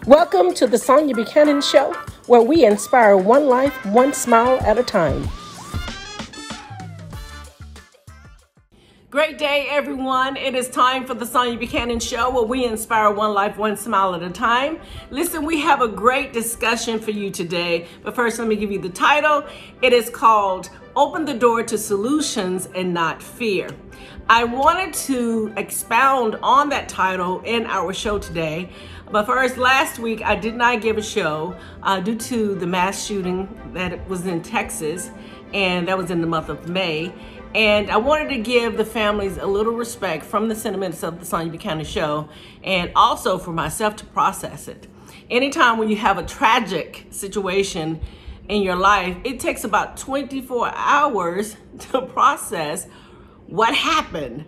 Welcome to the Sonia Buchanan Show, where we inspire one life, one smile at a time. Great day, everyone. It is time for the Sonia Buchanan Show, where we inspire one life, one smile at a time. Listen, we have a great discussion for you today, but first let me give you the title. It is called Open the Door to Solutions and Not Fear. I wanted to expound on that title in our show today. But first, last week, I did not give a show due to the mass shooting that was in Texas, and that was in the month of May. And I wanted to give the families a little respect from the sentiments of the Sonia Buchanan Show, and also for myself to process it. Anytime when you have a tragic situation in your life, it takes about 24 hours to process what happened.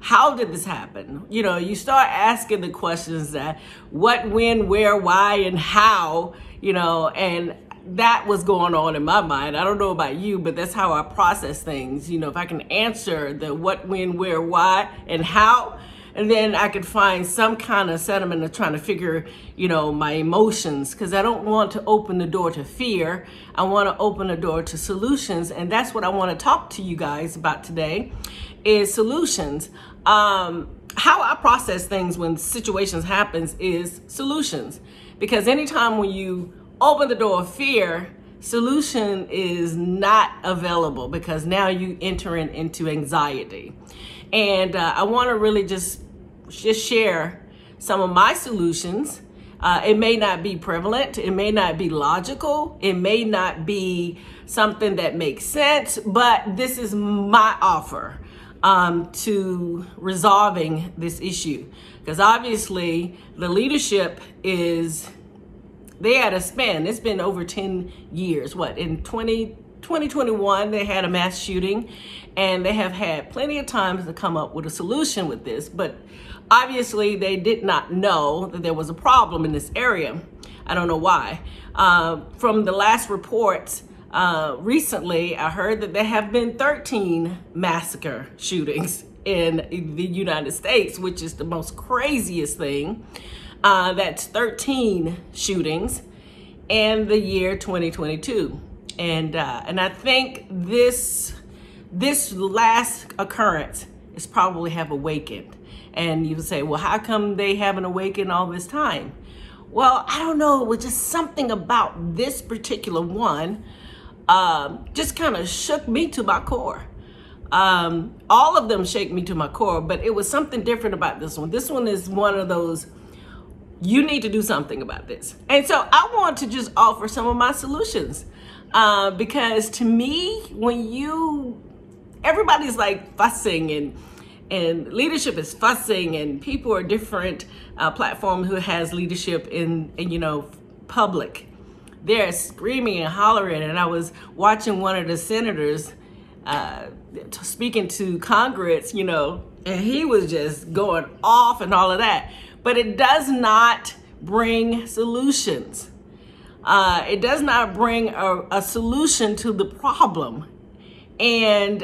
How did this happen? You know, you start asking the questions that what, when, where, why, and how, you know, and that was going on in my mind. I don't know about you, but that's how I process things. You know, if I can answer the what, when, where, why, and how, and then I could find some kind of sentiment of trying to figure, you know, my emotions, because I don't want to open the door to fear. I want to open the door to solutions, and that's what I want to talk to you guys about today, is solutions. How I process things when situations happens is solutions, because anytime when you open the door of fear, solution is not available, because now you entering into anxiety. And I want to really just share some of my solutions. It may not be prevalent, it may not be logical, it may not be something that makes sense, but this is my offer to resolving this issue. Because obviously the leadership they had a span. It's been over 10 years. What, in 2021, they had a mass shooting, and they have had plenty of times to come up with a solution with this, but obviously they did not know that there was a problem in this area. I don't know why. From the last reports, recently, I heard that there have been 13 massacre shootings in the United States, which is the most craziest thing. That's 13 shootings in the year 2022. And I think this last occurrence is probably have awakened. And you would say, well, how come they haven't awakened all this time? Well, I don't know. It was just something about this particular one just kind of shook me to my core. All of them shake me to my core, but it was something different about this one. This one is one of those, you need to do something about this. And so I want to just offer some of my solutions. Because to me, when everybody's like fussing and leadership is fussing, and people are different platform who has leadership in you know, public. They're screaming and hollering. And I was watching one of the senators speaking to Congress, you know, and he was just going off and all of that. But it does not bring solutions. It does not bring a solution to the problem. And,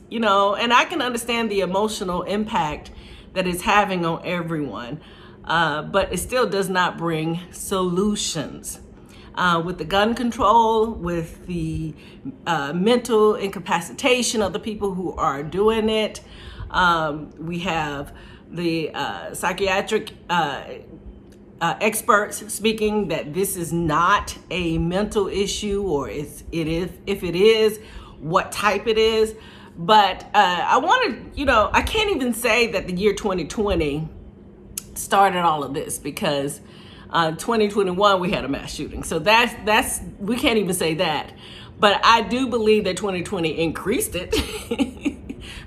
you know, and I can understand the emotional impact that it's having on everyone, but it still does not bring solutions. With the gun control, with the mental incapacitation of the people who are doing it, we have the psychiatric experts speaking that this is not a mental issue, or if it is, what type it is. But I wanted, you know, I can't even say that the year 2020 started all of this, because 2021 we had a mass shooting. So that's we can't even say that. But I do believe that 2020 increased it.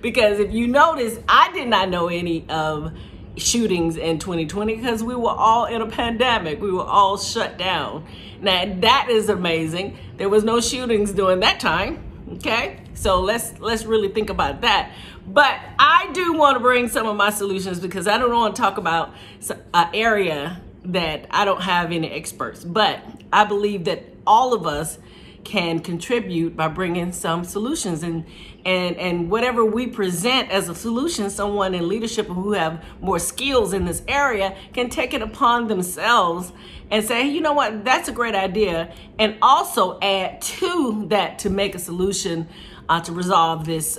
Because if you notice, I did not know any of shootings in 2020 because we were all in a pandemic. We were all shut down. Now that is amazing. There was no shootings during that time. Okay, so let's really think about that. But I do want to bring some of my solutions, because I don't want to talk about an area that I don't have any experts. But I believe that all of us can contribute by bringing some solutions, and whatever we present as a solution, someone in leadership who have more skills in this area can take it upon themselves and say, hey, you know what, that's a great idea, and also add to that to make a solution to resolve this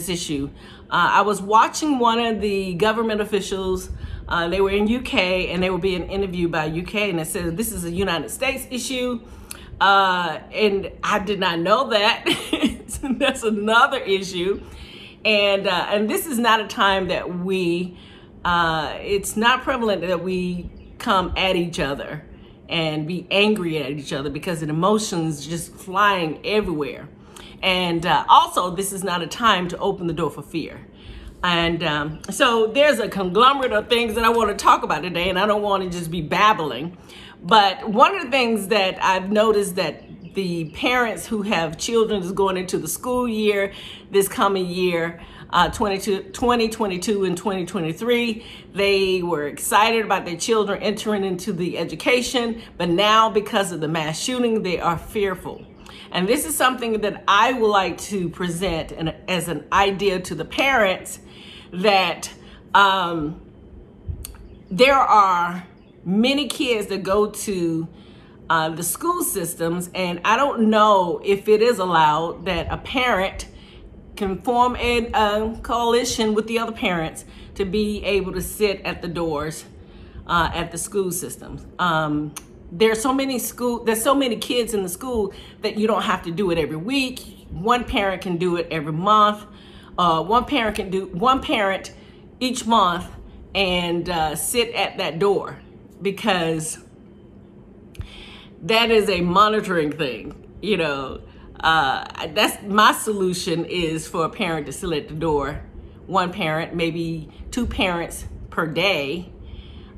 issue. I was watching one of the government officials. They were in UK and they were being interviewed by UK, and it said this is a United States issue. And I did not know that. That's another issue. And this is not a time that it's not prevalent that we come at each other and be angry at each other, because the emotions just flying everywhere. And also, this is not a time to open the door for fear. And so there's a conglomerate of things that I want to talk about today, and I don't want to just be babbling. But one of the things that I've noticed that the parents who have children is going into the school year this coming year, 2022 and 2023, they were excited about their children entering into the education, but now because of the mass shooting, they are fearful. And this is something that I would like to present as an idea to the parents, that there are many kids that go to the school systems, and I don't know if it is allowed that a parent can form a coalition with the other parents to be able to sit at the doors at the school systems. There's so many kids in the school that you don't have to do it every week. One parent can do it every month. One parent each month and sit at that door, because that is a monitoring thing. You know, that's my solution, is for a parent to sit at the door, one parent, maybe two parents per day.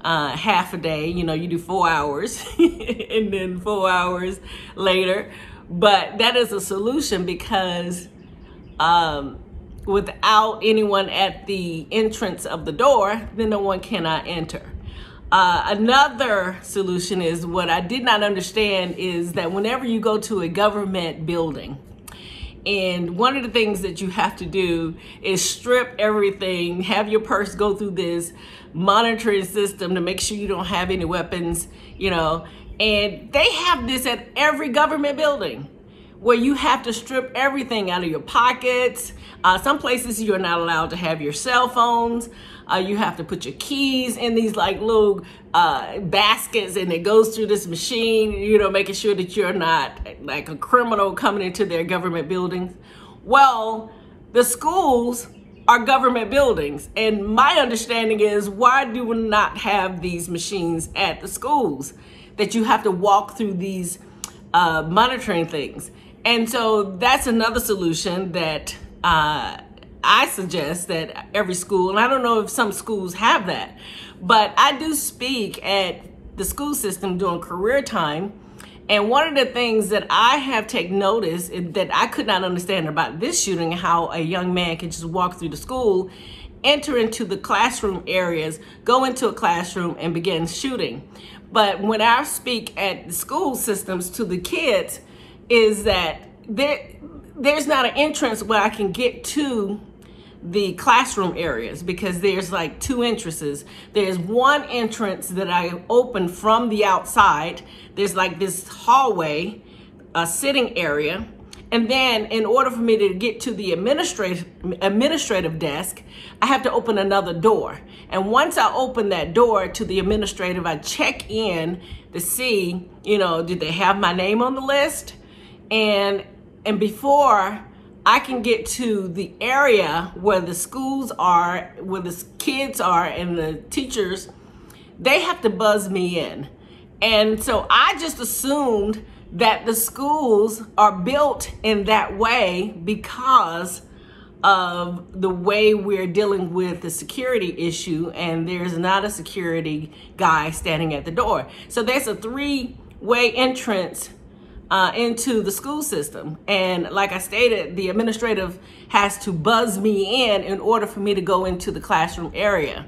Half a day, you know, you do 4 hours and then 4 hours later. But that is a solution, because without anyone at the entrance of the door, then no one cannot enter. Another solution is, what I did not understand is that whenever you go to a government building, and one of the things that you have to do is strip everything, have your purse go through this monitoring system to make sure you don't have any weapons, you know, and they have this at every government building, where you have to strip everything out of your pockets. Some places you're not allowed to have your cell phones. You have to put your keys in these like little baskets, and it goes through this machine, you know, making sure that you're not like a criminal coming into their government buildings. Well, the schools are government buildings, and my understanding is, why do we not have these machines at the schools that you have to walk through these monitoring things? And so that's another solution that I suggest that every school, and I don't know if some schools have that, but I do speak at the school system during career time. And one of the things that I have taken notice that I could not understand about this shooting, how a young man could just walk through the school, enter into the classroom areas, go into a classroom and begin shooting. But when I speak at the school systems to the kids, is that there's not an entrance where I can get to the classroom areas, because there's like two entrances. There's one entrance that I open from the outside. There's like this hallway, a sitting area. And then in order for me to get to the administrative desk, I have to open another door. And once I open that door to the administrative, I check in to see, you know, did they have my name on the list? And before I can get to the area where the schools are, where the kids are and the teachers, they have to buzz me in. And so I just assumed that the schools are built in that way because of the way we're dealing with the security issue, and there's not a security guy standing at the door. So there's a three-way entrance into the school system. And like I stated, the administrative has to buzz me in order for me to go into the classroom area.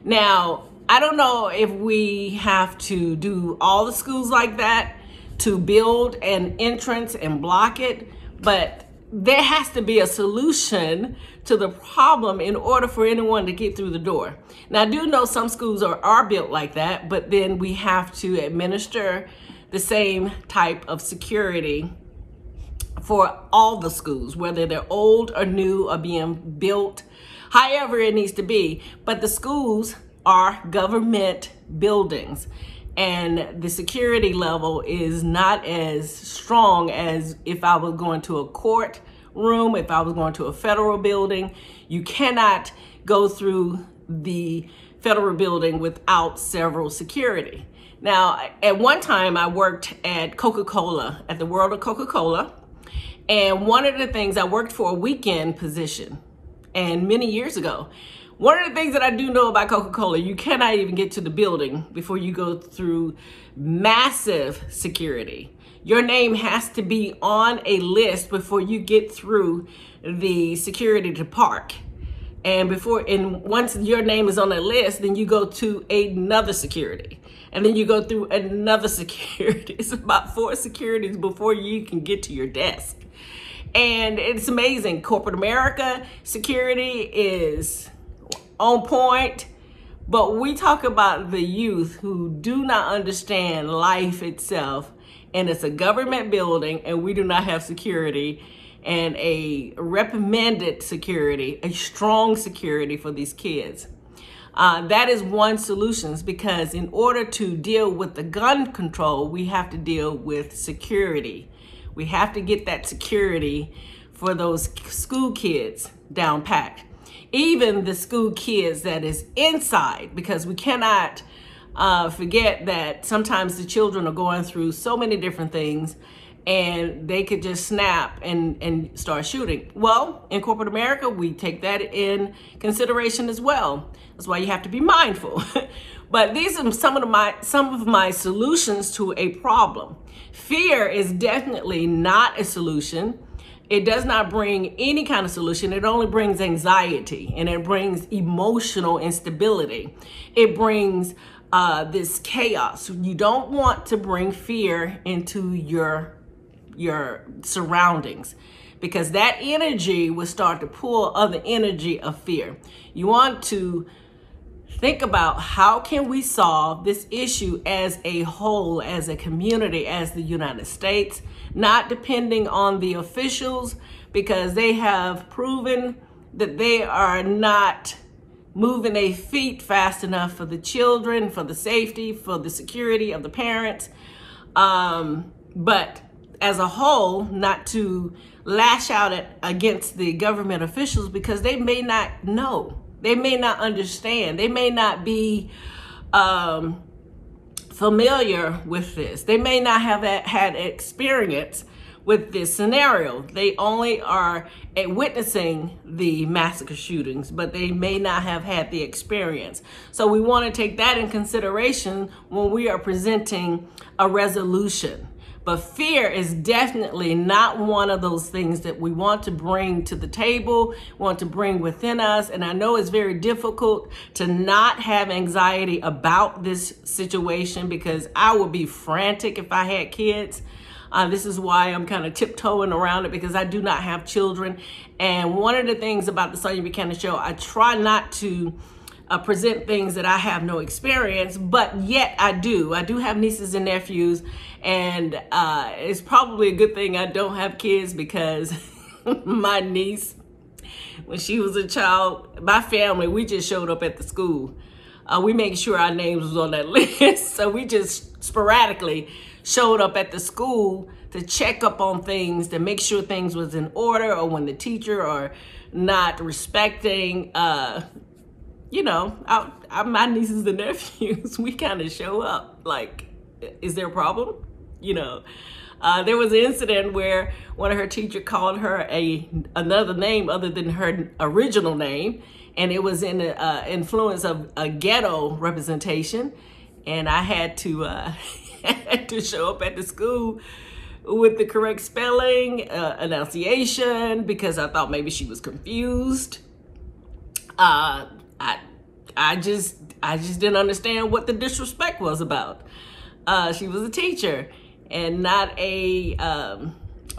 Now, I don't know if we have to do all the schools like that, to build an entrance and block it, but there has to be a solution to the problem in order for anyone to get through the door. Now, I do know some schools are built like that, but then we have to administer the same type of security for all the schools, whether they're old or new or being built, however it needs to be. But the schools are government buildings, and the security level is not as strong as if I was going to a courtroom, if I was going to a federal building. You cannot go through the federal building without several security. Now, at one time I worked at Coca-Cola, at the World of Coca-Cola, and one of the things, I worked for a weekend position, and many years ago, one of the things that I do know about Coca-Cola, you cannot even get to the building before you go through massive security. Your name has to be on a list before you get through the security to park. And once your name is on that list, then you go to another security. And then you go through another security. It's about 4 securities before you can get to your desk. And it's amazing. Corporate America security is on point, but we talk about the youth who do not understand life itself, and it's a government building, and we do not have security, and a recommended security, a strong security for these kids. That is one solution, because in order to deal with the gun control, we have to deal with security. We have to get that security for those school kids down packed. Even the school kids that is inside, because we cannot forget that sometimes the children are going through so many different things, and they could just snap and start shooting. Well, in corporate America, we take that in consideration as well. That's why you have to be mindful. But these are some of my solutions to a problem. Fear is definitely not a solution. It does not bring any kind of solution. It only brings anxiety, and it brings emotional instability. It brings this chaos. You don't want to bring fear into your surroundings, because that energy will start to pull other energy of fear. You want to think about, how can we solve this issue as a whole, as a community, as the United States, not depending on the officials, because they have proven that they are not moving their feet fast enough for the children, for the safety, for the security of the parents. But as a whole, not to lash out against the government officials, because they may not know. They may not understand. They may not be familiar with this. They may not have had experience with this scenario. They only are witnessing the massacre shootings, but they may not have had the experience. So we want to take that in consideration when we are presenting a resolution. But fear is definitely not one of those things that we want to bring to the table, want to bring within us. And I know it's very difficult to not have anxiety about this situation, because I would be frantic if I had kids. This is why I'm kind of tiptoeing around it, because I do not have children. And one of the things about the Sonya Buchanan Show, I try not to present things that I have no experience, but yet I do. I do have nieces and nephews, and it's probably a good thing I don't have kids, because my niece, when she was a child, my family, we just showed up at the school. We made sure our names was on that list, so we just sporadically showed up at the school to check up on things, to make sure things was in order, or when the teacher are not respecting you know, my nieces and nephews, we kind of show up like, is there a problem? You know, there was an incident where one of her teachers called her another name other than her original name, and it was in the influence of a ghetto representation, and I had to had to show up at the school with the correct spelling, enunciation, because I thought maybe she was confused. I just didn't understand what the disrespect was about. She was a teacher, and not a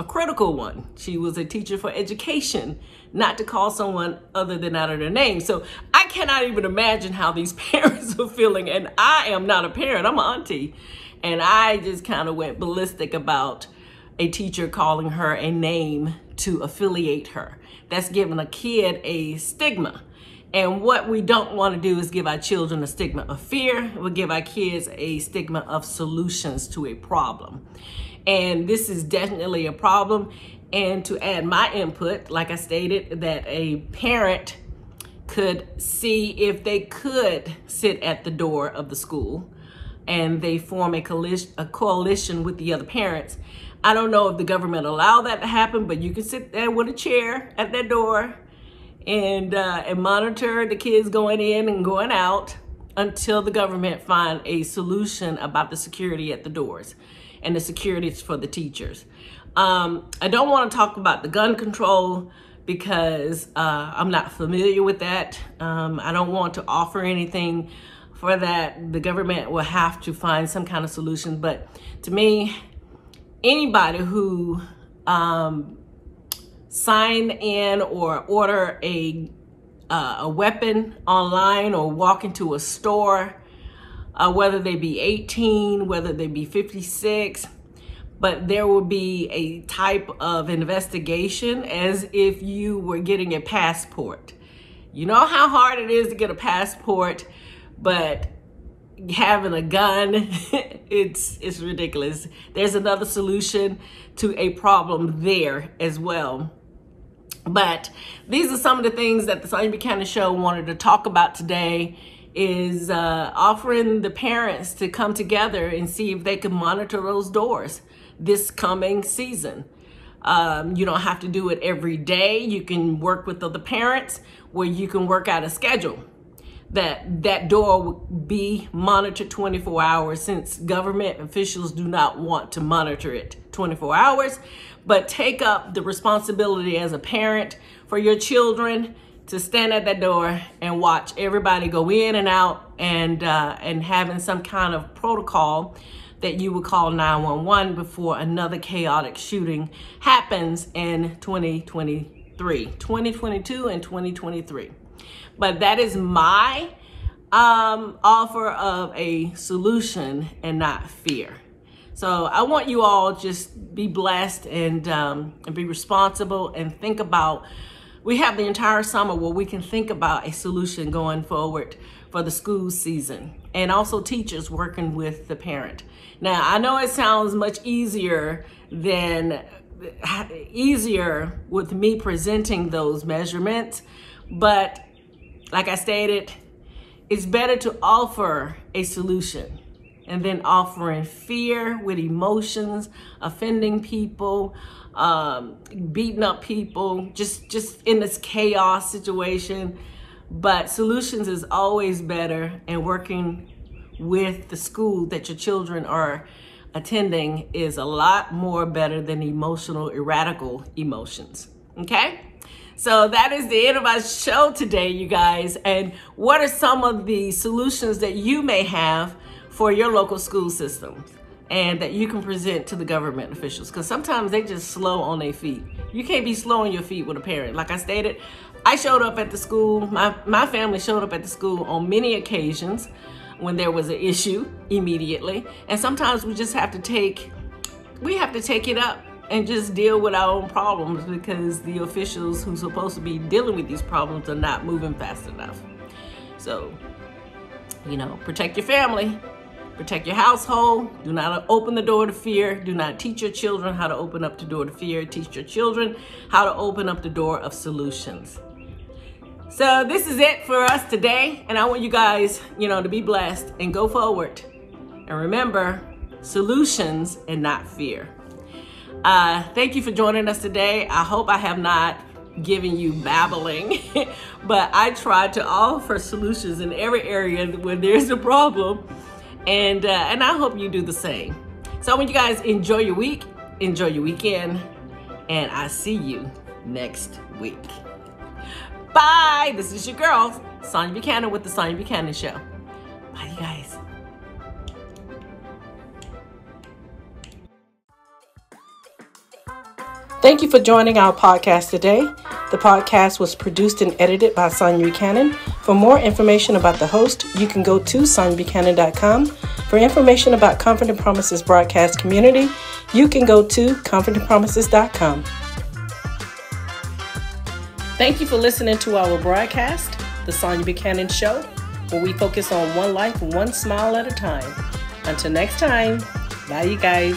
critical one. She was a teacher for education, not to call someone other than out of their name. So I cannot even imagine how these parents are feeling. And I am not a parent, I'm an auntie. And I just kind of went ballistic about a teacher calling her a name to affiliate her. That's giving a kid a stigma. And what we don't want to do is give our children a stigma of fear. We'll give our kids a stigma of solutions to a problem. And this is definitely a problem. And to add my input, like I stated, that a parent could see if they could sit at the door of the school and they form a coalition with the other parents. I don't know if the government allow that to happen, but you can sit there with a chair at that door and monitor the kids going in and going out until the government find a solution about the security at the doors and the security for the teachers. I don't want to talk about the gun control because I'm not familiar with that. I don't want to offer anything for that. The government will have to find some kind of solution. But to me, anybody who sign in or order a weapon online or walk into a store, whether they be 18, whether they be 56, but there will be a type of investigation as if you were getting a passport. You know how hard it is to get a passport, but having a gun, it's ridiculous. There's another solution to a problem there as well. But these are some of the things that the Sonya Buchanan Show wanted to talk about today, is offering the parents to come together and see if they can monitor those doors this coming season. You don't have to do it every day. You can work with other parents where you can work out a schedule that door will be monitored 24 hours, since government officials do not want to monitor it 24 hours. But take up the responsibility as a parent for your children to stand at that door and watch everybody go in and out, and having some kind of protocol that you would call 911 before another chaotic shooting happens in 2022 and 2023. But that is my offer of a solution and not fear. So I want you all just be blessed and be responsible and think about, we have the entire summer where we can think about a solution going forward for the school season, and also teachers working with the parent. Now, I know it sounds much easier with me presenting those measurements, but like I stated, it's better to offer a solution and then offering fear with emotions, offending people, beating up people, just in this chaos situation. But solutions is always better, and working with the school that your children are attending is a lot more better than emotional, erratic emotions, okay? So that is the end of our show today, you guys. And what are some of the solutions that you may have for your local school systems and that you can present to the government officials? Because sometimes they just slow on their feet. You can't be slow on your feet with a parent. Like I stated, I showed up at the school, my family showed up at the school on many occasions when there was an issue immediately. And sometimes we just have to take it up and just deal with our own problems, because the officials who's supposed to be dealing with these problems are not moving fast enough. So, you know, protect your family, protect your household. Do not open the door to fear. Do not teach your children how to open up the door to fear. Teach your children how to open up the door of solutions. So this is it for us today. And I want you guys, to be blessed and go forward. And remember, solutions and not fear. Thank you for joining us today. I hope I have not given you babbling, but I try to offer solutions in every area where there's a problem. And I hope you do the same. So I want you guys enjoy your week, enjoy your weekend, and I see you next week. Bye. This is your girl, Sonya Buchanan with the Sonya Buchanan Show. Bye, you guys. Thank you for joining our podcast today. The podcast was produced and edited by Sonya Buchanan. For more information about the host, you can go to sonyabuchanan.com. For information about Comfort & Promises broadcast community, you can go to comfortandpromises.com. Thank you for listening to our broadcast, The Sonya Buchanan Show, where we focus on one life, one smile at a time. Until next time, bye you guys.